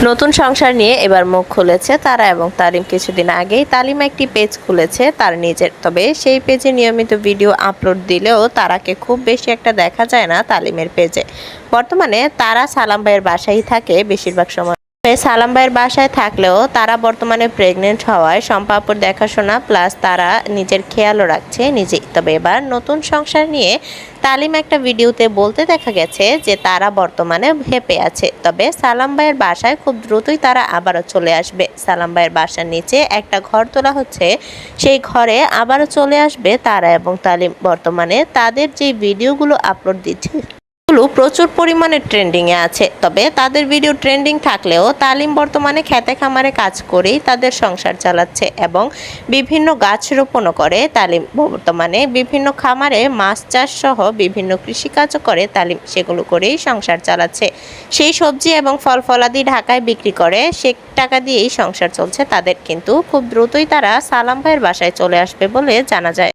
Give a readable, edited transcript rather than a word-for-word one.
নতুন সংসার নিয়ে এবার মুখ খুলেছে তারা এবং তালিম। কিছুদিন আগেই তালিম একটি পেজ খুলেছে তার নিজের, তবে সেই পেজে নিয়মিত ভিডিও আপলোড দিলেও তারাকে খুব বেশি একটা দেখা যায় না তালিমের পেজে। বর্তমানে তারা সালাম ভাইয়ের বাসায় থাকে বেশিরভাগ সময়। সালাম ভাইয়ের বাসায় থাকলেও তারা বর্তমানে প্রেগনেন্ট হওয়ায় সম্পাপুর দেখাশোনা প্লাস তারা নিজের খেয়ালও রাখছে নিজেই। তবে এবার নতুন সংসার নিয়ে তালিম একটা ভিডিওতে বলতে দেখা গেছে যে তারা বর্তমানে হেঁপে আছে, তবে সালাম ভাইয়ের বাসায় খুব দ্রুতই তারা আবারও চলে আসবে। সালাম ভাইয়ের বাসার নিচে একটা ঘর তোলা হচ্ছে, সেই ঘরে আবারও চলে আসবে তারা এবং তালিম। বর্তমানে তাদের যে ভিডিওগুলো আপলোড দিচ্ছে প্রচুর পরিমাণে ট্রেন্ডিংয়ে আছে, তবে তাদের ভিডিও ট্রেন্ডিং থাকলেও তালিম বর্তমানে খেতে খামারে কাজ করেই তাদের সংসার চালাচ্ছে এবং বিভিন্ন গাছ রোপণও করে তালিম। বর্তমানে বিভিন্ন খামারে মাছ চাষ সহ বিভিন্ন কৃষিকাজও করে তালিম, সেগুলো করেই সংসার চালাচ্ছে। সেই সবজি এবং ফল ফলাদি ঢাকায় বিক্রি করে, সে টাকা দিয়েই সংসার চলছে তাদের। কিন্তু খুব দ্রুতই তারা সালাম ভাইয়ের বাসায় চলে আসবে বলে জানা যায়।